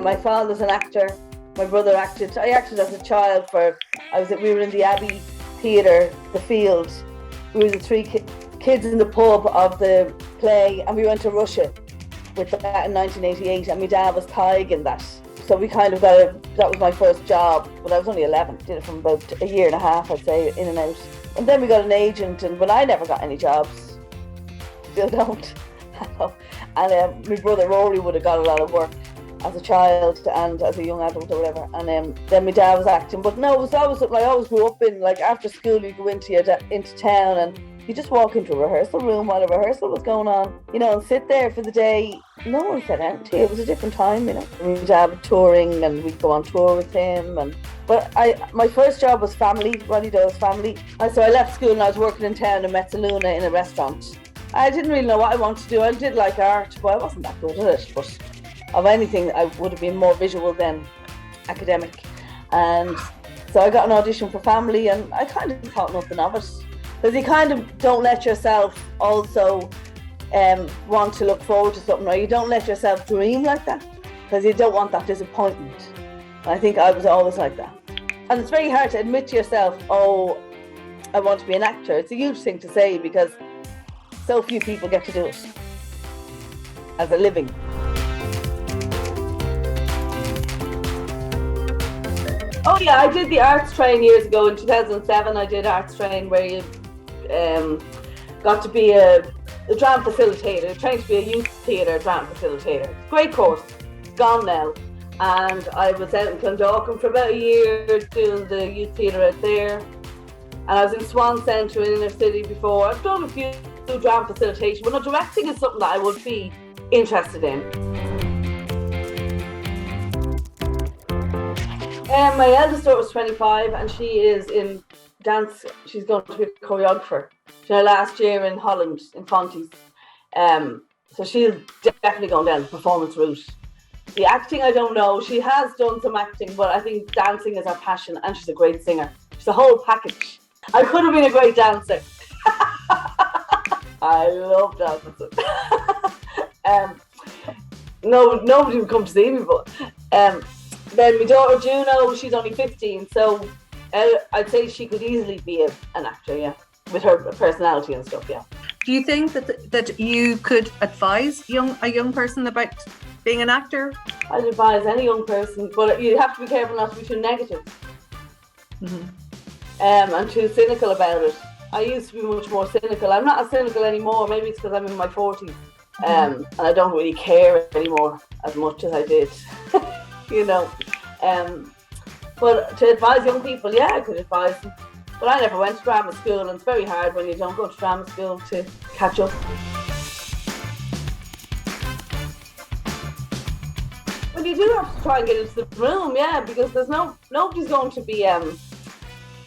My father's an actor. My brother acted. I acted as a child we were in the Abbey Theatre, The Field. We were the three kids in the pub of the play, and we went to Russia with that in 1988, and my dad was Tig in that. So we kind of that was my first job, but I was only 11. Did it from about a year and a half, I'd say, in and out. And then we got an agent, but I never got any jobs. Still don't. And my brother Rory would have got a lot of work as a child and as a young adult or whatever, and then my dad was acting. But no, it was always I always grew up in, like, after school you go into town and you just walk into a rehearsal room while a rehearsal was going on, and sit there for the day. No one said anything to you. It was a different time, My dad was touring and we'd go on tour with him, but my first job was family. Ronnie Doe's family. So I left school and I was working in town in Mezzaluna in a restaurant. I didn't really know what I wanted to do. I did like art, but I wasn't that good at it. But of anything, I would have been more visual than academic. And so I got an audition for family, and I kind of thought nothing of it. Because you kind of don't let yourself also want to look forward to something, or you don't let yourself dream like that, because you don't want that disappointment. And I think I was always like that. And it's very hard to admit to yourself, oh, I want to be an actor. It's a huge thing to say, because so few people get to do it as a living. Oh yeah, I did the arts train years ago. In 2007 I did arts train, where you got to be a drama facilitator, trained to be a youth theatre drama facilitator. Great course, it's gone now. And I was out in Clondalkin for about a year doing the youth theatre out there. And I was in Swan Centre in inner city before. I've done a few drama facilitation, but no, directing is something that I would be interested in. My eldest daughter was 25 and she is in dance. She's going to be a choreographer. Last year in Holland, in Fonties. So she's definitely going down the performance route. The acting, I don't know. She has done some acting, but I think dancing is her passion, and she's a great singer. She's a whole package. I could have been a great dancer. I love dancing. No, nobody would come to see me, but then my daughter Juno, she's only 15, so I'd say she could easily be an actor, yeah, with her personality and stuff, yeah. Do you think that you could advise a young person about being an actor? I'd advise any young person, but you have to be careful not to be too negative. Mm-hmm. And too cynical about it. I used to be much more cynical. I'm not as cynical anymore. Maybe it's because I'm in my 40s, and I don't really care anymore as much as I did. But to advise young people, yeah, I could advise them. But I never went to drama school, and it's very hard when you don't go to drama school to catch up. Well, you do have to try and get into the room, yeah, because there's nobody's going to be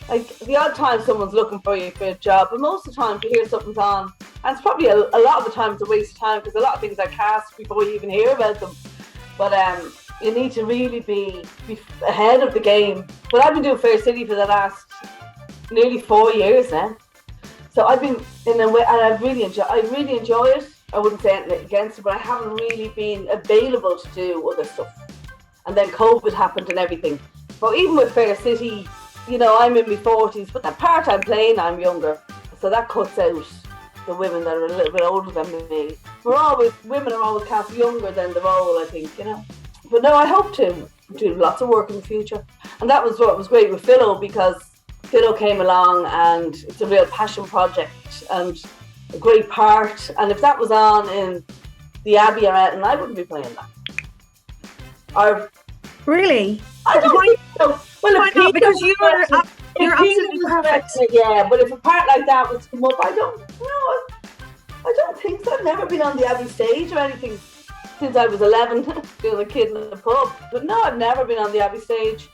like the odd time someone's looking for you for a job, but most of the time if you hear something's on, and it's probably a lot of the time it's a waste of time, because a lot of things are cast before you even hear about them. But you need to really be ahead of the game. But I've been doing Fair City for the last nearly 4 years now, so I've been in a way, and I really enjoy it. I wouldn't say anything against it, but I haven't really been available to do other stuff. And then COVID happened and everything. But even with Fair City, I'm in my 40s, but the part I'm playing, I'm younger, so that cuts out the women that are a little bit older than me. Women are always cast younger than the role, I think, But no, I hope to do lots of work in the future. And that was what was great with Philo, because Philo came along and it's a real passion project and a great part. And if that was on in the Abbey or anything, I wouldn't be playing that. Or really? I don't think so. Well, why not? Because you're absolutely perfect. Yeah, but if a part like that was to come up, I don't think so. I've never been on the Abbey stage or anything since I was 11, being a kid in the pub. But no, I've never been on the Abbey stage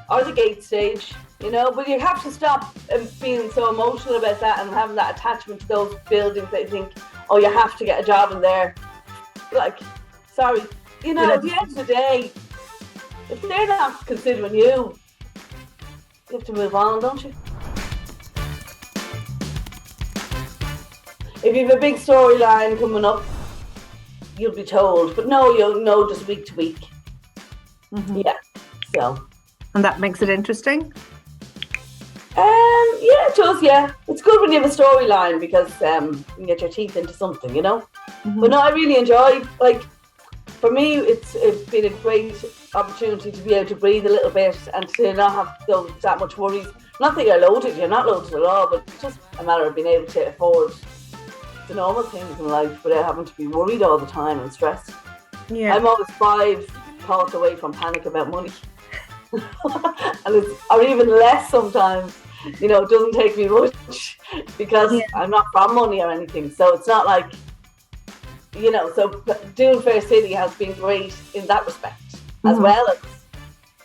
or the Gate stage, But you have to stop being so emotional about that and having that attachment to those buildings that you think, oh, you have to get a job in there. Like, sorry, at the end of the day, if they're not considering you have to move on, don't you? if you have a big storyline coming up, you'll be told. But no, you'll know just week to week. Mm-hmm. Yeah. So. And that makes it interesting. Yeah, it does. Yeah, it's good when you have a storyline because you can get your teeth into something, you know. Mm-hmm. But no, I really enjoy. Like, for me, it's been a great opportunity to be able to breathe a little bit and to not have that much worries. Not that you're loaded, you're not loaded at all, but it's just a matter of being able to afford the normal things in life without having to be worried all the time and stressed. Yeah. I'm always 5 thoughts away from panic about money. or even less sometimes. You know, it doesn't take me much because I'm not from money or anything. So it's not like, you know, so doing Fair City has been great in that respect, as well as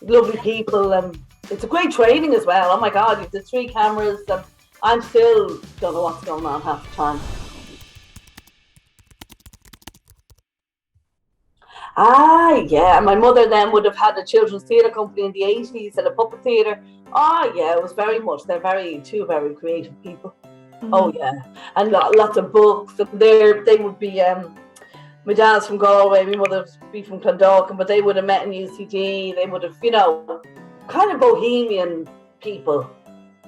lovely people, and it's a great training as well. Oh my God, you've the 3 cameras, and I'm still don't know what's going on half the time. Yeah, my mother then would have had a children's theatre company in the 80s and a puppet theatre. Yeah, it was they're two very creative people. Oh yeah, and lots of books. They would be, my dad's from Galway, my mother would be from Clondalkin, but they would have met in UCD. They would have, you know, kind of bohemian people.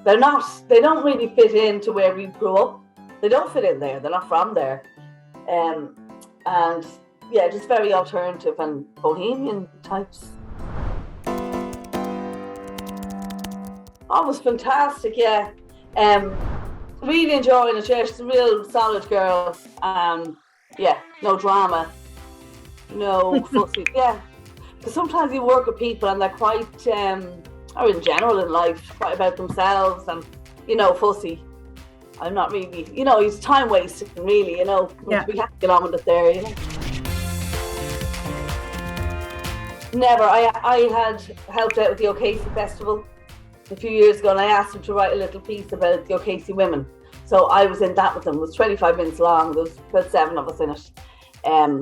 They don't really fit into where we grew up. They don't fit in there. They're not from there. And yeah, just very alternative and bohemian types. Oh, it was fantastic, yeah. Really enjoying it. Yeah, she's a real solid girl. Yeah, no drama, no fussy. Yeah, because sometimes you work with people and they're quite, or in general in life, quite about themselves and, you know, fussy. I'm not really, you know, it's time wasting really, you know. Yeah. We have to get on with it there, you know. Never. I had helped out with the O'Casey Festival a few years ago, and I asked them to write a little piece about the O'Casey women. So I was in that with them. It was 25 minutes long. There was about 7 of us in it.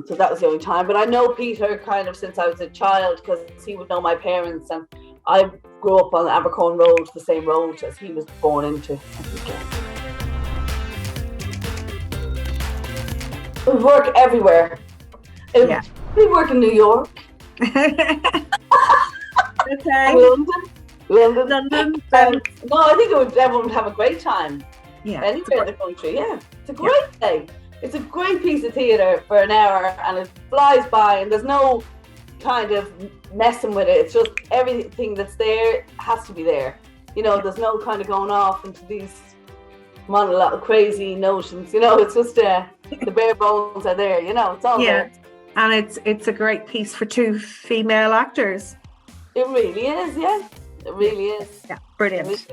So that was the only time. But I know Peter kind of since I was a child because he would know my parents, and I grew up on Abercorn Road, the same road as he was born into. We work everywhere. We work in New York. Okay. London. No, I think everyone would have a great time. Yeah. Anywhere in the country, yeah. It's a great day. It's a great piece of theatre for an hour, and it flies by, and there's no kind of messing with it. It's just everything that's there has to be there. You know, there's no kind of going off into these crazy notions. You know, it's just the bare bones are there. You know, it's all there. And it's a great piece for 2 female actors. It really is, yeah. It really is. Yeah, brilliant.